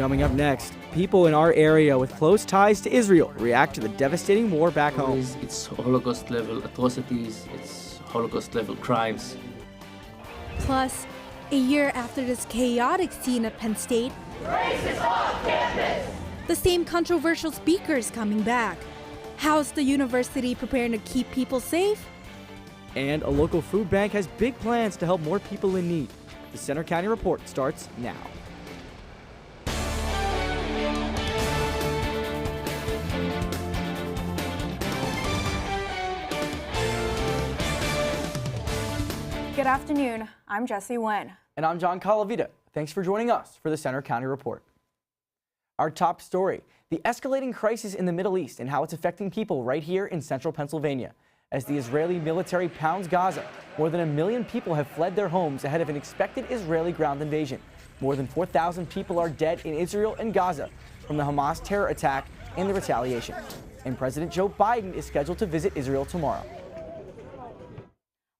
Coming up next, people in our area with close ties to Israel react to the devastating war back home. It's Holocaust-level atrocities, it's Holocaust-level crimes. Plus, a year after this chaotic scene at Penn State, Racist off campus! the same controversial speakers coming back. How's the university preparing to keep people safe? And a local food bank has big plans to help more people in need. The Center County Report starts now. Good afternoon. I'm Jesse Nguyen. And I'm John Calavita. Thanks for joining us for the Center County Report. Our top story, the escalating crisis in the Middle East and how it's affecting people right here in central Pennsylvania. As the Israeli military pounds Gaza, more than 1 million people have fled their homes ahead of an expected Israeli ground invasion. More than 4,000 people are dead in Israel and Gaza from the Hamas terror attack and the retaliation. And President Joe Biden is scheduled to visit Israel tomorrow.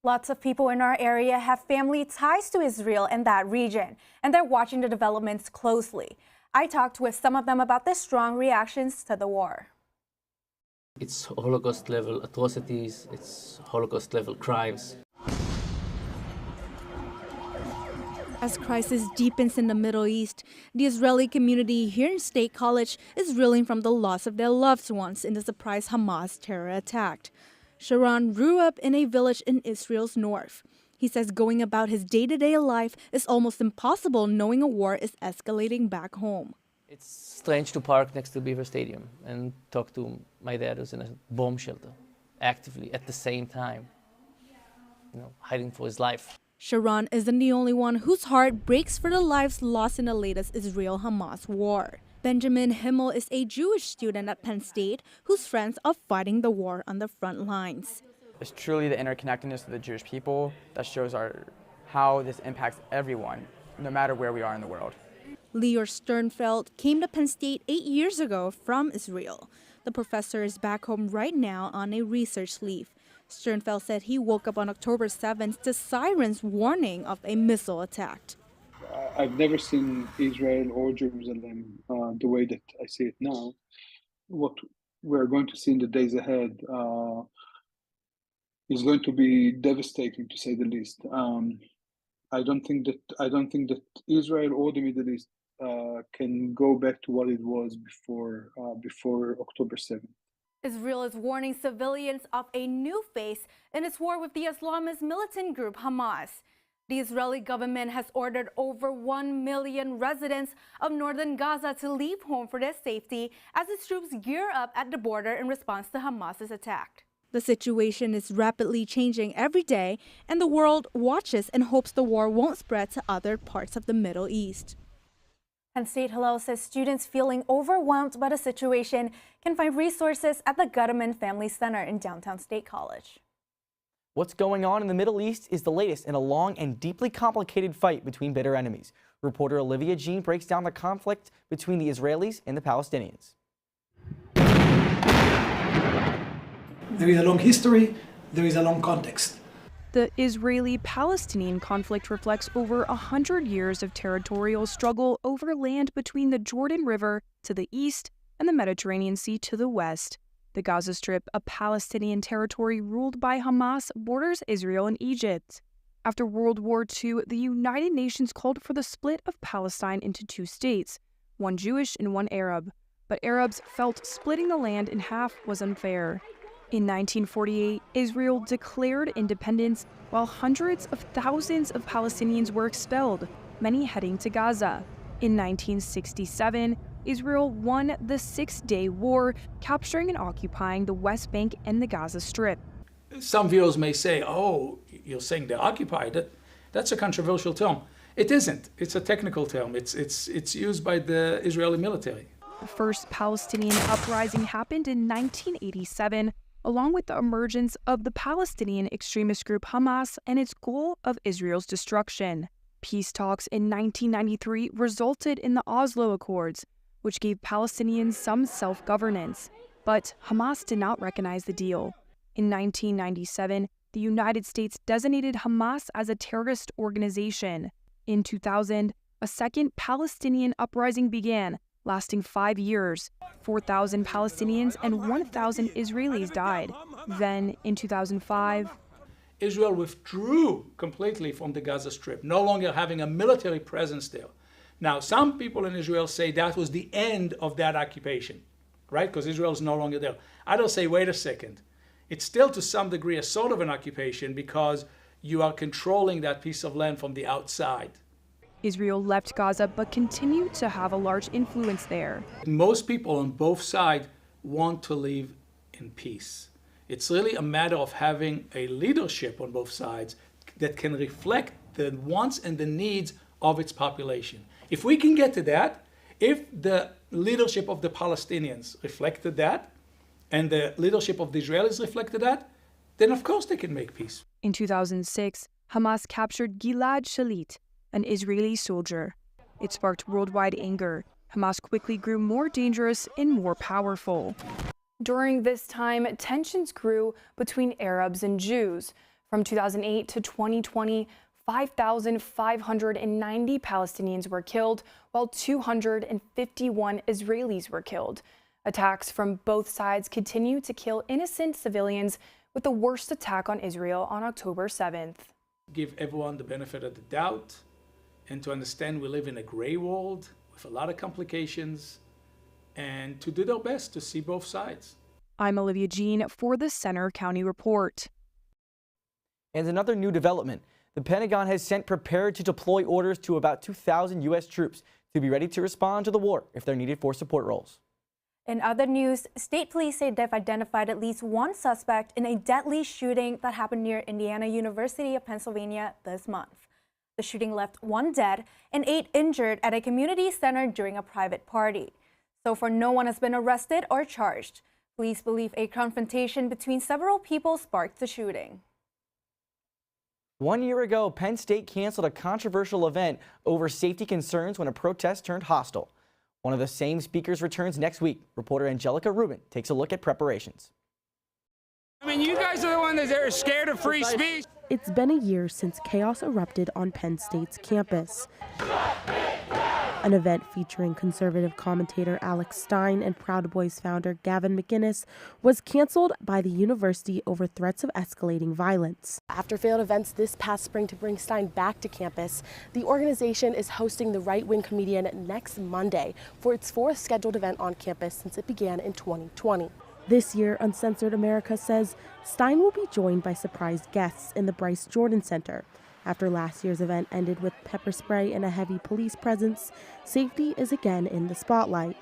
Lots of people in our area have family ties to Israel and that region, and they're watching the developments closely. I talked with some of them about their strong reactions to the war. It's Holocaust-level atrocities, it's Holocaust-level crimes. As crisis deepens in the Middle East, the Israeli community here in State College is reeling from the loss of their loved ones in the surprise Hamas terror attack. Sharon grew up in a village in Israel's north. He says going about his day-to-day life is almost impossible knowing a war is escalating back home. It's strange to park next to Beaver Stadium and talk to my dad who's in a bomb shelter, actively at the same time, hiding for his life. Sharon isn't the only one whose heart breaks for the lives lost in the latest Israel-Hamas war. Benjamin Himmel is a Jewish student at Penn State whose friends are fighting the war on the front lines. It's truly the interconnectedness of the Jewish people that shows how this impacts everyone, no matter where we are in the world. Lior Sternfeld came to Penn State 8 years ago from Israel. The professor is back home right now on a research leave. Sternfeld said he woke up on October 7th to sirens warning of a missile attack. I've never seen Israel or Jerusalem the way that I see it now. What we're going to see in the days ahead is going to be devastating, to say the least. I don't think that Israel or the Middle East can go back to what it was before October 7th. Israel is warning civilians of a new face in its war with the Islamist militant group Hamas. The Israeli government has ordered over 1 million residents of northern Gaza to leave home for their safety as its troops gear up at the border in response to Hamas's attack. The situation is rapidly changing every day, and the world watches and hopes the war won't spread to other parts of the Middle East. Penn State Hillel says students feeling overwhelmed by the situation can find resources at the Gutterman Family Center in downtown State College. What's going on in the Middle East is the latest in a long and deeply complicated fight between bitter enemies. Reporter Olivia Jean breaks down the conflict between the Israelis and the Palestinians. There is a long history, there is a long context. The Israeli-Palestinian conflict reflects over 100 years of territorial struggle over land between the Jordan River to the east and the Mediterranean Sea to the west. The Gaza Strip, a Palestinian territory ruled by Hamas, borders Israel and Egypt. After World War II, the United Nations called for the split of Palestine into 2 states, one Jewish and one Arab. But Arabs felt splitting the land in half was unfair. In 1948, Israel declared independence while hundreds of thousands of Palestinians were expelled, many heading to Gaza. In 1967, Israel won the Six-Day War, capturing and occupying the West Bank and the Gaza Strip. Some viewers may say, oh, you're saying they occupied it. That's a controversial term. It isn't. It's a technical term. It's used by the Israeli military. The first Palestinian uprising happened in 1987, along with the emergence of the Palestinian extremist group Hamas and its goal of Israel's destruction. Peace talks in 1993 resulted in the Oslo Accords, which gave Palestinians some self-governance. But Hamas did not recognize the deal. In 1997, the United States designated Hamas as a terrorist organization. In 2000, a second Palestinian uprising began, lasting 5 years. 4,000 Palestinians and 1,000 Israelis died. Then, in 2005, Israel withdrew completely from the Gaza Strip, no longer having a military presence there. Now, some people in Israel say that was the end of that occupation, right? Because Israel is no longer there. Others say, wait a second. It's still to some degree a sort of an occupation because you are controlling that piece of land from the outside. Israel left Gaza but continued to have a large influence there. Most people on both sides want to live in peace. It's really a matter of having a leadership on both sides that can reflect the wants and the needs of its population. If we can get to that, if the leadership of the Palestinians reflected that, and the leadership of the Israelis reflected that, then of course they can make peace. In 2006, Hamas captured Gilad Shalit, an Israeli soldier. It sparked worldwide anger. Hamas quickly grew more dangerous and more powerful. During this time, tensions grew between Arabs and Jews. From 2008 to 2020, 5,590 Palestinians were killed, while 251 Israelis were killed. Attacks from both sides continue to kill innocent civilians, with the worst attack on Israel on October 7th. Give everyone the benefit of the doubt and to understand we live in a gray world with a lot of complications, and to do their best to see both sides. I'm Olivia Jean for the Center County Report. And another new development. The Pentagon has sent prepared to deploy orders to about 2,000 U.S. troops to be ready to respond to the war if they're needed for support roles. In other news, state police say they've identified at least one suspect in a deadly shooting that happened near Indiana University of Pennsylvania this month. The shooting left 1 dead and 8 injured at a community center during a private party. So far, no one has been arrested or charged. Police believe a confrontation between several people sparked the shooting. 1 year ago, Penn State canceled a controversial event over safety concerns when a protest turned hostile. One of the same speakers returns next week. Reporter Angelica Rubin takes a look at preparations. I mean, you guys are the ones that are scared of free speech. It's been a year since chaos erupted on Penn State's campus. An event featuring conservative commentator Alex Stein and Proud Boys founder Gavin McInnes was canceled by the university over threats of escalating violence. After failed events this past spring to bring Stein back to campus, the organization is hosting the right-wing comedian next Monday for its 4th scheduled event on campus since it began in 2020. This year, Uncensored America says Stein will be joined by surprise guests in the Bryce Jordan Center. After last year's event ended with pepper spray and a heavy police presence, safety is again in the spotlight.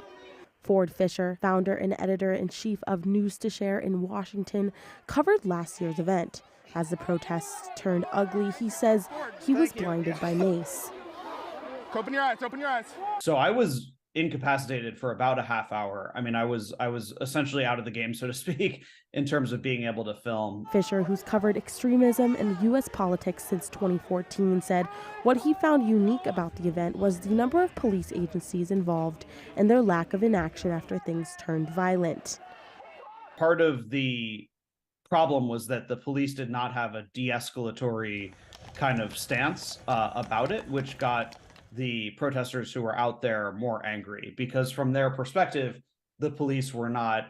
Ford Fisher, founder and editor-in-chief of News to Share in Washington, covered last year's event. As the protests turned ugly, he says he was blinded by mace. Open your eyes, open your eyes. So I was incapacitated for about a half hour. I mean, I was essentially out of the game, so to speak, in terms of being able to film. Fisher, who's covered extremism and U.S. politics since 2014, said what he found unique about the event was the number of police agencies involved and their lack of inaction after things turned violent. Part of the problem was that the police did not have a de-escalatory kind of stance about it, which got the protesters who were out there more angry, because from their perspective, the police were not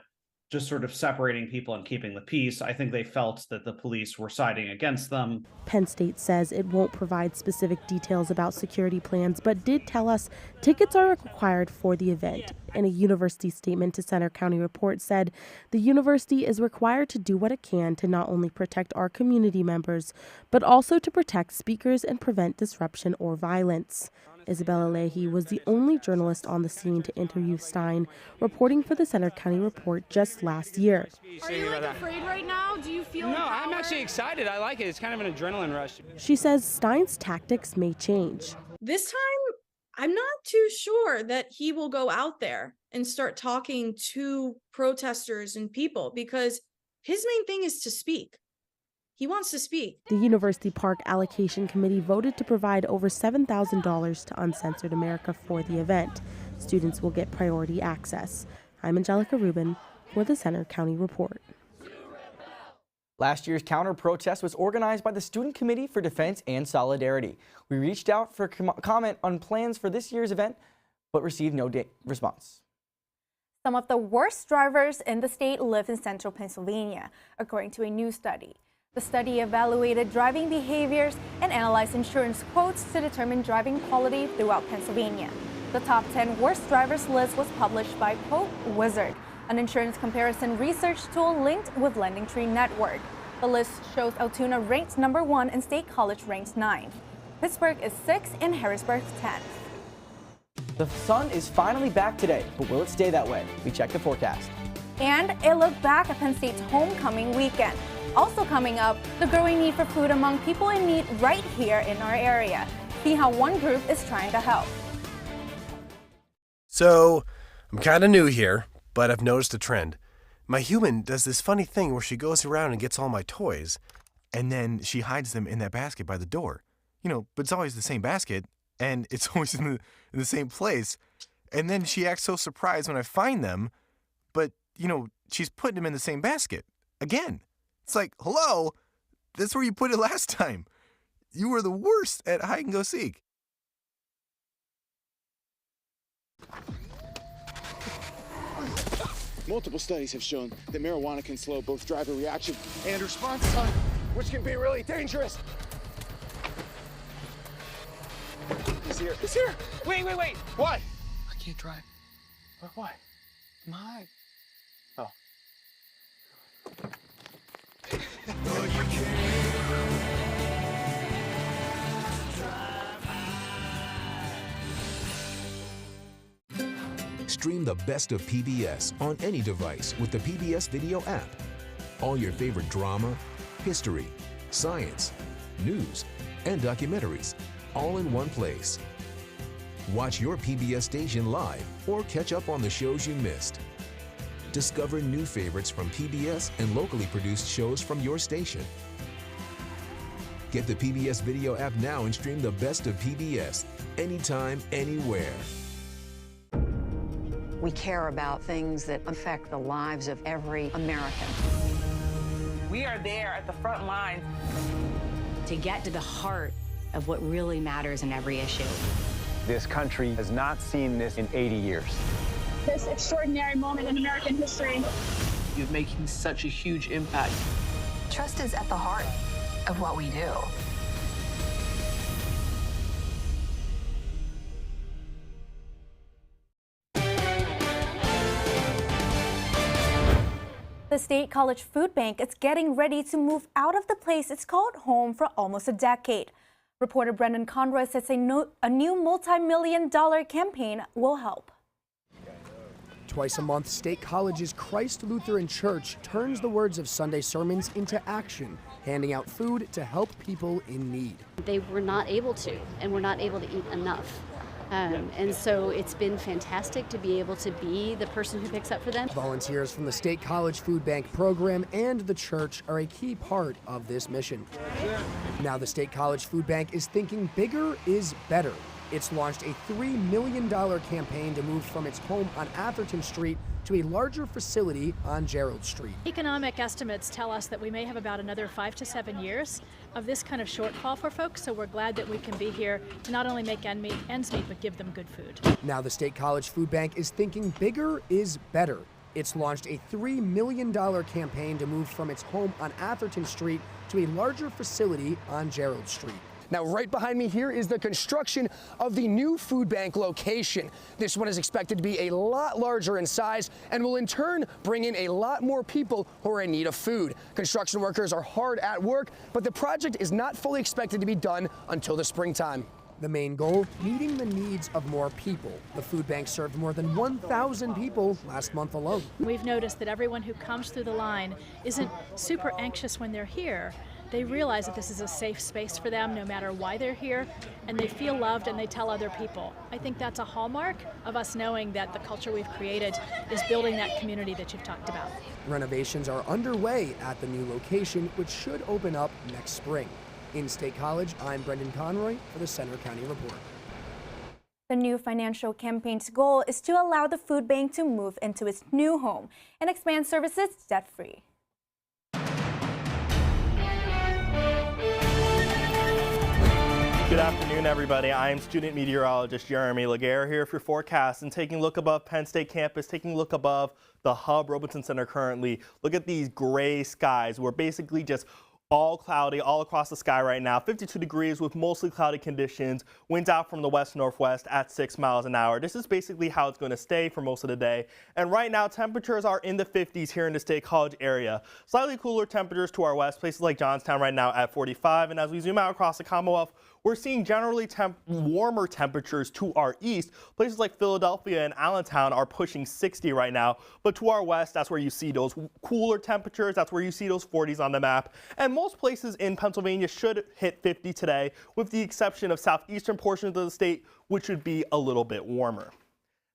just sort of separating people and keeping the peace. I think they felt that the police were siding against them. Penn State says it won't provide specific details about security plans, but did tell us tickets are required for the event. In a university statement to Center County Report said the university is required to do what it can to not only protect our community members, but also to protect speakers and prevent disruption or violence. Isabella Leahy was the only journalist on the scene to interview Stein, reporting for the Center County Report just last year. Are you afraid right now? Do you feel No, I'm actually excited. I like it. It's kind of an adrenaline rush. She says Stein's tactics may change. This time, I'm not too sure that he will go out there and start talking to protesters and people, because his main thing is to speak. He wants to speak. The University Park Allocation Committee voted to provide over $7,000 to Uncensored America for the event. Students will get priority access. I'm Angelica Rubin for the Center County Report. Last year's counter-protest was organized by the Student Committee for Defense and Solidarity. We reached out for comment on plans for this year's event, but received no response. Some of the worst drivers in the state live in central Pennsylvania, according to a new study. The study evaluated driving behaviors and analyzed insurance quotes to determine driving quality throughout Pennsylvania. The top 10 worst drivers list was published by Quote Wizard, an insurance comparison research tool linked with LendingTree Network. The list shows Altoona ranked number 1 and State College ranked 9th. Pittsburgh is 6th and Harrisburg 10th. The sun is finally back today, but will it stay that way? We check the forecast. And a look back at Penn State's homecoming weekend. Also coming up, the growing need for food among people in need right here in our area. See how one group is trying to help. So, I'm kind of new here, but I've noticed a trend. My human does this funny thing where she goes around and gets all my toys, and then she hides them in that basket by the door. You know, but it's always the same basket, and it's always in the same place. And then she acts so surprised when I find them, but, you know, she's putting them in the same basket again. It's like, hello, that's where you put it last time. You were the worst at hide and go seek. Multiple studies have shown that marijuana can slow both driver reaction and response time, which can be really dangerous. He's here. He's here. Wait. What? I can't drive. Why? My. Oh. Stream the best of PBS on any device with the PBS Video app. All your favorite drama, history, science, news, and documentaries, all in one place. Watch your PBS station live or catch up on the shows you missed. Discover new favorites from PBS and locally produced shows from your station. Get the PBS Video app now and stream the best of PBS anytime, anywhere. We care about things that affect the lives of every American. We are there at the front lines to get to the heart of what really matters in every issue. This country has not seen this in 80 years. This extraordinary moment in American history. You're making such a huge impact. Trust is at the heart of what we do. The State College Food Bank is getting ready to move out of the place it's called home for almost a decade. Reporter Brendan Conroy says a new multi-million-dollar campaign will help. Twice a month, State College's Christ Lutheran Church turns the words of Sunday sermons into action, handing out food to help people in need. They were not able to, and were not able to eat enough. And so it's been fantastic to be able to be the person who picks up for them. Volunteers from the State College Food Bank program and the church are a key part of this mission. Now the State College Food Bank is thinking bigger is better. It's launched a $3 million campaign to move from its home on Atherton Street to a larger facility on Gerald Street. Economic estimates tell us that we may have about another 5 to 7 years of this kind of shortfall for folks, so we're glad that we can be here to not only make ends meet, but give them good food. Now the State College Food Bank is thinking bigger is better. It's launched a $3 million campaign to move from its home on Atherton Street to a larger facility on Gerald Street. Now, right behind me here is the construction of the new food bank location. This one is expected to be a lot larger in size and will in turn bring in a lot more people who are in need of food. Construction workers are hard at work, but the project is not fully expected to be done until the springtime. The main goal, meeting the needs of more people. The food bank served more than 1,000 people last month alone. We've noticed that everyone who comes through the line isn't super anxious when they're here. They realize that this is a safe space for them no matter why they're here, and they feel loved and they tell other people. I think that's a hallmark of us knowing that the culture we've created is building that community that you've talked about. Renovations are underway at the new location, which should open up next spring. In State College, I'm Brendan Conroy for the Center County Report. The new financial campaign's goal is to allow the food bank to move into its new home and expand services debt-free. Good afternoon, everybody. I am student meteorologist Jeremy Laguerre here for your forecast and taking a look above Penn State campus, taking a look above the Hub Robinson Center currently. Look at these gray skies. We're basically just all cloudy all across the sky right now. 52 degrees with mostly cloudy conditions. Winds out from the west-northwest at 6 miles an hour. This is basically how it's going to stay for most of the day. And right now, temperatures are in the 50s here in the State College area. Slightly cooler temperatures to our west, places like Johnstown right now at 45. And as we zoom out across the Commonwealth, we're seeing generally warmer temperatures to our east. Places like Philadelphia and Allentown are pushing 60 right now. But to our west, that's where you see those cooler temperatures. That's where you see those 40s on the map. And most places in Pennsylvania should hit 50 today, with the exception of southeastern portions of the state, which would be a little bit warmer.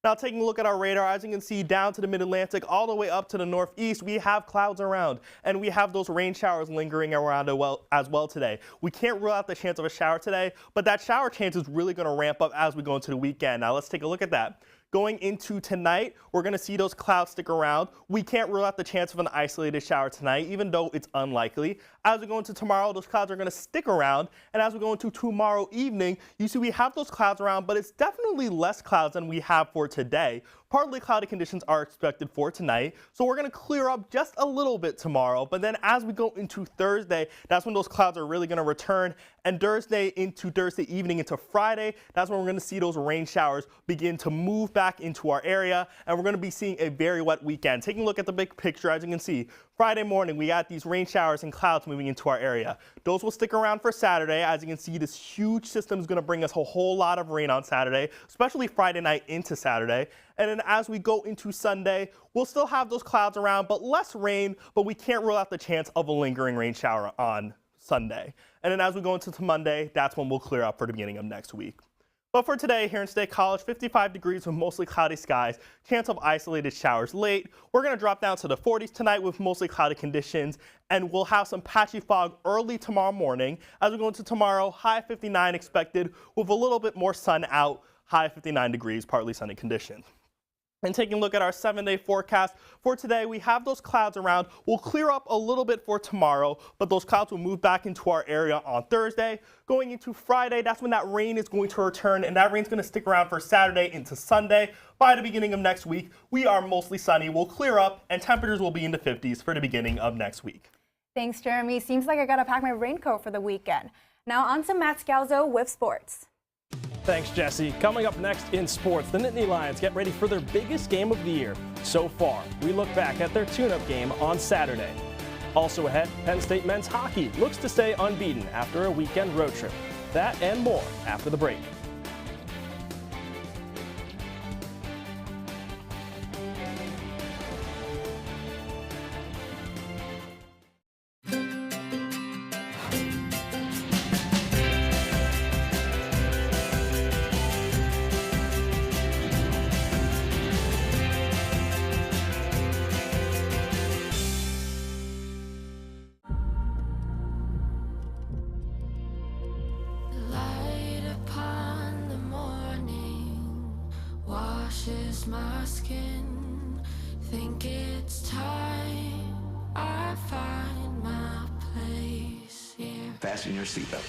Now taking a look at our radar, as you can see down to the mid-Atlantic all the way up to the northeast, we have clouds around and we have those rain showers lingering around as well today. We can't rule out the chance of a shower today, but that shower chance is really going to ramp up as we go into the weekend. Now let's take a look at that. Going into tonight, we're going to see those clouds stick around. We can't rule out the chance of an isolated shower tonight, even though it's unlikely. As we go into tomorrow, those clouds are going to stick around. And as we go into tomorrow evening, you see we have those clouds around, but it's definitely less clouds than we have for today. Partly cloudy conditions are expected for tonight, so we're going to clear up just a little bit tomorrow. But then as we go into Thursday, that's when those clouds are really going to return. And Thursday into Thursday evening into Friday, that's when we're going to see those rain showers begin to move back into our area. And we're going to be seeing a very wet weekend. Taking a look at the big picture, as you can see, Friday morning, we got these rain showers and clouds moving into our area. Those will stick around for Saturday. As you can see, this huge system is going to bring us a whole lot of rain on Saturday, especially Friday night into Saturday. And then as we go into Sunday, we'll still have those clouds around, but less rain, but we can't rule out the chance of a lingering rain shower on Sunday. And then as we go into Monday, that's when we'll clear up for the beginning of next week. But for today here in State College, 55 degrees with mostly cloudy skies, chance of isolated showers late. We're going to drop down to the 40s tonight with mostly cloudy conditions, and we'll have some patchy fog early tomorrow morning. As we go into tomorrow, high 59 expected with a little bit more sun out, high 59 degrees, partly sunny conditions. And taking a look at our 7-day forecast for today, we have those clouds around. We'll clear up a little bit for tomorrow, but those clouds will move back into our area on Thursday. Going into Friday, that's when that rain is going to return, and that rain's going to stick around for Saturday into Sunday. By the beginning of next week, we are mostly sunny. We'll clear up, and temperatures will be in the 50s for the beginning of next week. Thanks, Jeremy. Seems like I got to pack my raincoat for the weekend. Now on to Matt Scalzo with sports. Thanks, Jesse. Coming up next in sports, the Nittany Lions get ready for their biggest game of the year so far. We look back at their tune-up game on Saturday. Also ahead, Penn State men's hockey looks to stay unbeaten after a weekend road trip. That and more after the break. My skin, think it's time I find my place here. Fasten your seatbelt.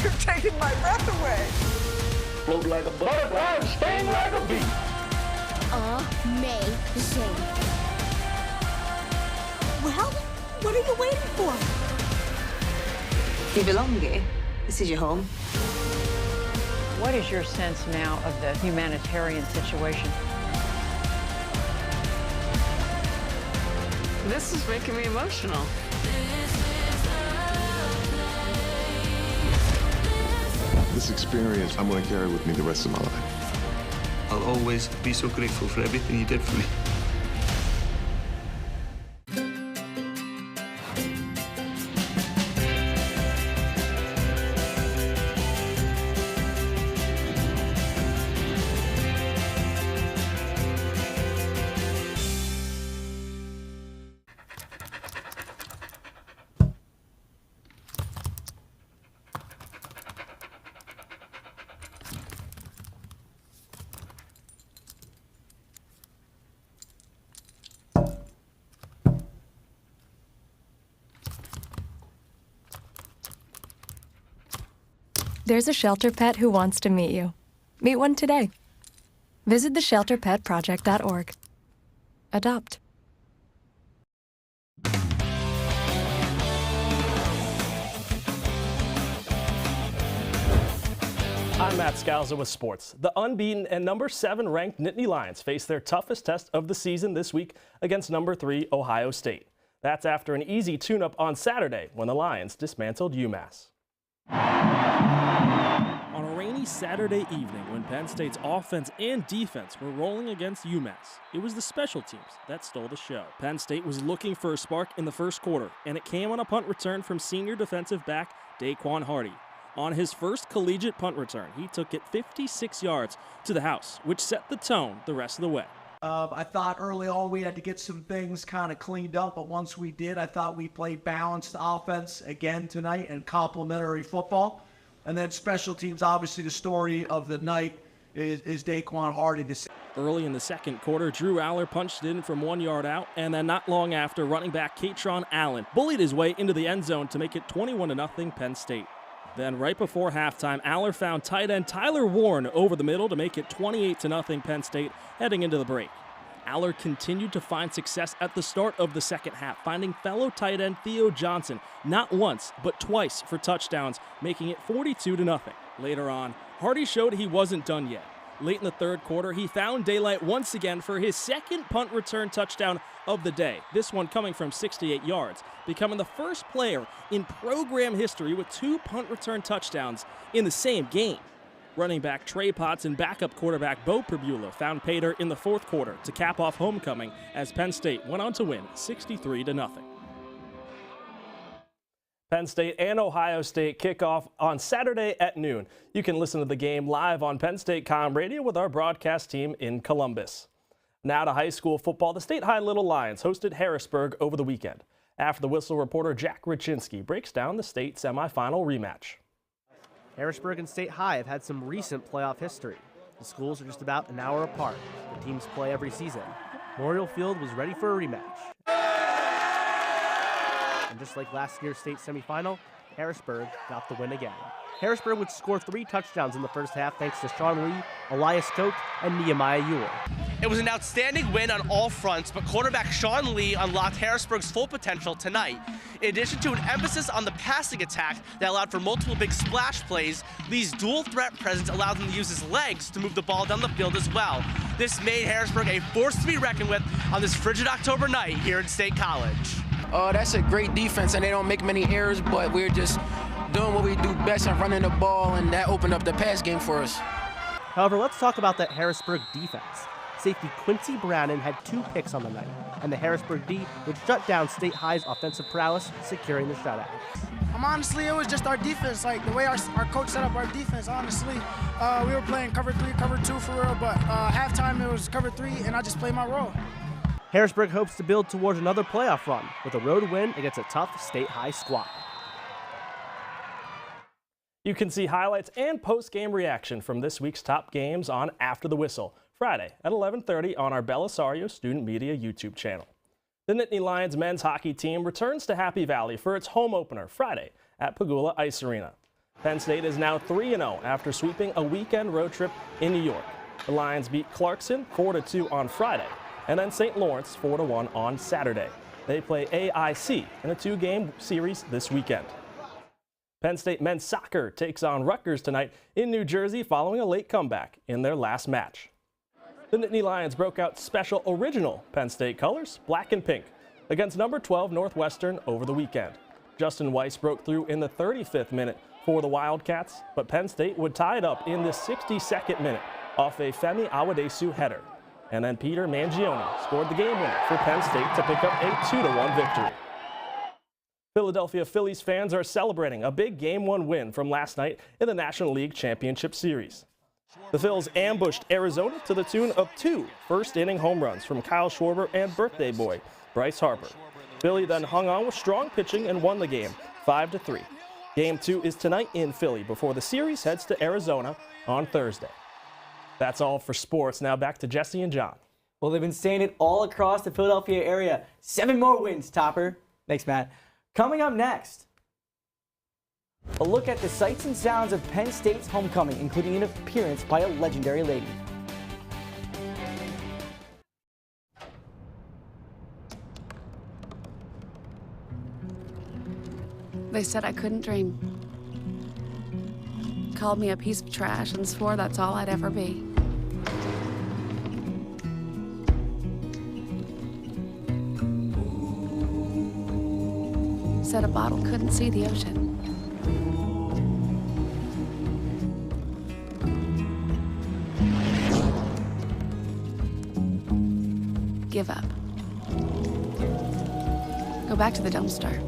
You're taking my breath away. Float like a butterfly, sting like a bee. Amazing. Well, what are you waiting for? You belong here. This is your home. What is your sense now of the humanitarian situation? This is making me emotional. This experience I'm going to carry with me the rest of my life. I'll always be so grateful for everything you did for me. There's a shelter pet who wants to meet you. Meet one today. Visit theshelterpetproject.org. Adopt. I'm Matt Scalza with sports. The unbeaten and number 7 ranked Nittany Lions face their toughest test of the season this week against number 3 Ohio State. That's after an easy tune-up on Saturday when the Lions dismantled UMass. On a rainy Saturday evening when Penn State's offense and defense were rolling against UMass, it was the special teams that stole the show. Penn State was looking for a spark in the first quarter, and it came on a punt return from senior defensive back Daquan Hardy. On his first collegiate punt return, he took it 56 yards to the house, which set the tone the rest of the way. I thought early on we had to get some things kind of cleaned up, but once we did, I thought we played balanced offense again tonight and complementary football. And then special teams, obviously the story of the night is Daquan Hardy. Early in the second quarter, Drew Aller punched in from 1 yard out, and then not long after, running back Katron Allen bullied his way into the end zone to make it 21-0 Penn State. Then right before halftime, Aller found tight end Tyler Warren over the middle to make it 28-0 Penn State heading into the break. Aller continued to find success at the start of the second half, finding fellow tight end Theo Johnson not once but twice for touchdowns, making it 42-0. Later on, Hardy showed he wasn't done yet. Late in the third quarter, he found daylight once again for his second punt return touchdown of the day, this one coming from 68 yards, becoming the first player in program history with 2 punt return touchdowns in the same game. Running back Trey Potts and backup quarterback Bo Perbula found pay dirt in the fourth quarter to cap off homecoming as Penn State went on to win 63-0. Penn State and Ohio State kick off on Saturday at noon. You can listen to the game live on Penn State Com Radio with our broadcast team in Columbus. Now to high school football. The State High Little Lions hosted Harrisburg over the weekend. After the whistle, reporter Jack Ryczinski breaks down the state semifinal rematch. Harrisburg and State High have had some recent playoff history. The schools are just about an hour apart. The teams play every season. Memorial Field was ready for a rematch. And just like last year's state semifinal, Harrisburg got the win again. Harrisburg would score 3 touchdowns in the first half thanks to Sean Lee, Elias Koch, and Nehemiah Ewell. It was an outstanding win on all fronts, but quarterback Sean Lee unlocked Harrisburg's full potential tonight. In addition to an emphasis on the passing attack that allowed for multiple big splash plays, Lee's dual threat presence allowed him to use his legs to move the ball down the field as well. This made Harrisburg a force to be reckoned with on this frigid October night here at State College. That's a great defense, and they don't make many errors, but we're just doing what we do best and running the ball, and that opened up the pass game for us. However, let's talk about that Harrisburg defense. Safety Quincy Brannon had 2 picks on the night, and the Harrisburg D would shut down State High's offensive prowess, securing the shutout. Honestly, it was just our defense, like the way our coach set up our defense. Honestly, we were playing cover 3, cover 2 for real, but halftime it was cover 3, and I just played my role. Harrisburg hopes to build towards another playoff run with a road win against a tough State High squad. You can see highlights and post-game reaction from this week's top games on After the Whistle, Friday at 11:30 on our Belisario Student Media YouTube channel. The Nittany Lions men's hockey team returns to Happy Valley for its home opener Friday at Pagula Ice Arena. Penn State is now 3-0 after sweeping a weekend road trip in New York. The Lions beat Clarkson 4-2 on Friday, and then St. Lawrence 4-1 on Saturday. They play AIC in a 2-game series this weekend. Penn State men's soccer takes on Rutgers tonight in New Jersey following a late comeback in their last match. The Nittany Lions broke out special original Penn State colors, black and pink, against number 12 Northwestern over the weekend. Justin Weiss broke through in the 35th minute for the Wildcats, but Penn State would tie it up in the 62nd minute off a Femi Awadesu header. And then Peter Mangione scored the game winner for Penn State to pick up a 2-1 victory. Philadelphia Phillies fans are celebrating a big Game 1 win from last night in the National League Championship Series. The Phils ambushed Arizona to the tune of 2 first-inning home runs from Kyle Schwarber and birthday boy Bryce Harper. Philly then hung on with strong pitching and won the game 5-3. Game 2 is tonight in Philly before the series heads to Arizona on Thursday. That's all for sports. Now back to Jesse and John. Well, they've been saying it all across the Philadelphia area. 7 more wins, Topper. Thanks, Matt. Coming up next, A look at the sights and sounds of Penn State's homecoming, including an appearance by a legendary lady. They said I couldn't dream. Called me a piece of trash and swore that's all I'd ever be. Said a bottle couldn't see the ocean. Give up. Go back to the dumpster.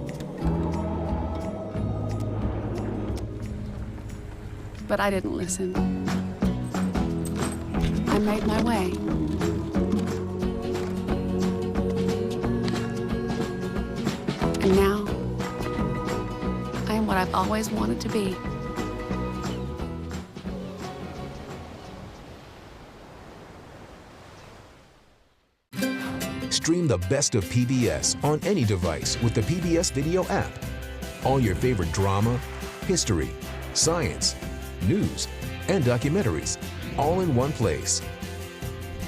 But I didn't listen. I made my way. And now, I am what I've always wanted to be. Stream the best of PBS on any device with the PBS Video app. All your favorite drama, history, science, news, and documentaries, all in one place.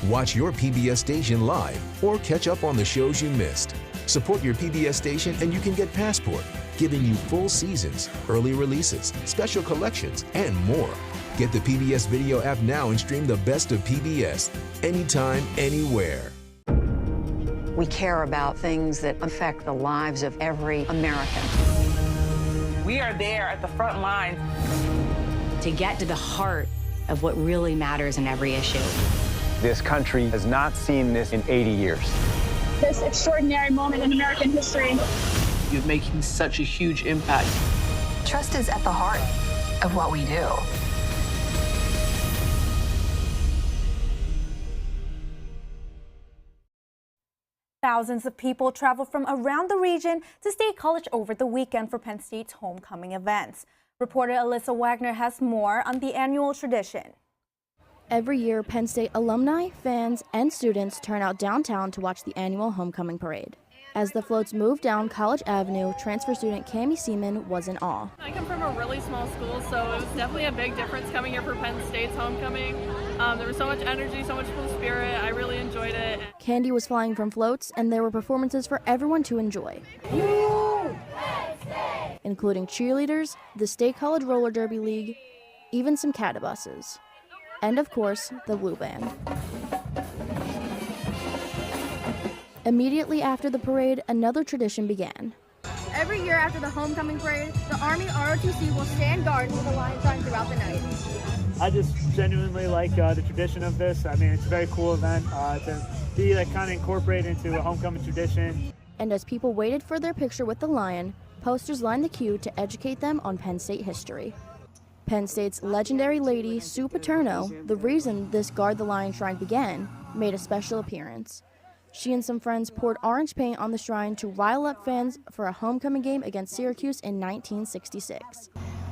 Watch your PBS station live or catch up on the shows you missed. Support your PBS station and you can get Passport, giving you full seasons, early releases, special collections, and more. Get the PBS Video app now and stream the best of PBS anytime, anywhere. We care about things that affect the lives of every American. We are there at the front line to get to the heart of what really matters in every issue. This country has not seen this in 80 years. This extraordinary moment in American history. You're making such a huge impact. Trust is at the heart of what we do. Thousands of people traveled from around the region to State College over the weekend for Penn State's homecoming events. Reporter Alyssa Wagner has more on the annual tradition. Every year, Penn State alumni, fans, and students turn out downtown to watch the annual homecoming parade. As the floats move down College Avenue, transfer student Cammie Seaman was in awe. I come from a really small school, so it was definitely a big difference coming here for Penn State's homecoming. There was so much energy, so much cool spirit. I really enjoyed it. Candy was flying from floats, and there were performances for everyone to enjoy, including cheerleaders, the State College Roller Derby League, even some catabuses, and of course, the Blue Band. Immediately after the parade, another tradition began. Every year after the homecoming parade, the Army ROTC will stand guard for the Lions sign throughout the night. I just genuinely like the tradition of this. I mean, it's a very cool event to be kind of incorporated into a homecoming tradition. And as people waited for their picture with the Lion, posters lined the queue to educate them on Penn State history. Penn State's legendary lady, Sue Paterno, the reason this Guard the Lion shrine began, made a special appearance. She and some friends poured orange paint on the shrine to rile up fans for a homecoming game against Syracuse in 1966.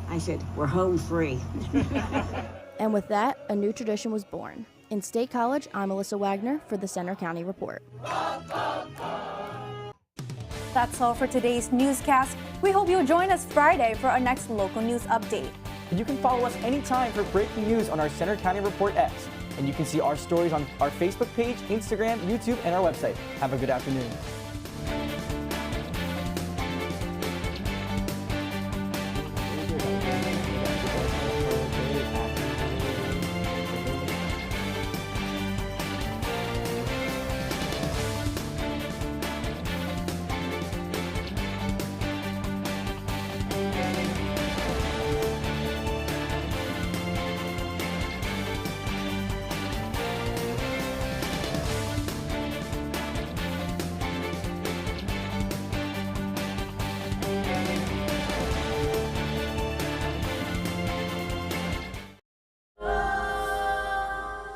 I said, we're home free. And with that, a new tradition was born. In State College, I'm Alyssa Wagner for the Center County Report. That's all for today's newscast. We hope you'll join us Friday for our next local news update. And you can follow us anytime for breaking news on our Center County Report X. And you can see our stories on our Facebook page, Instagram, YouTube, and our website. Have a good afternoon.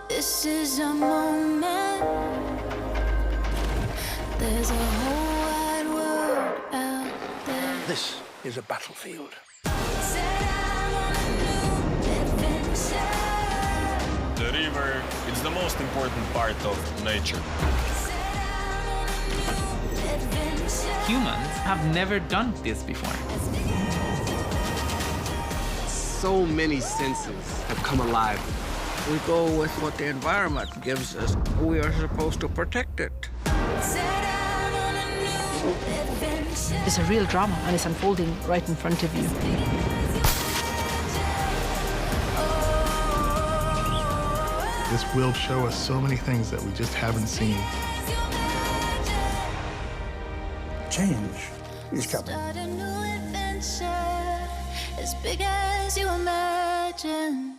This is a moment. There's a whole wide world out there. This is a battlefield. The river is the most important part of nature. Humans have never done this before. So many senses have come alive. We go with what the environment gives us. We are supposed to protect it. It's a real drama, and it's unfolding right in front of you. This will show us so many things that we just haven't seen. Change is coming. Start a new adventure as big as you imagine.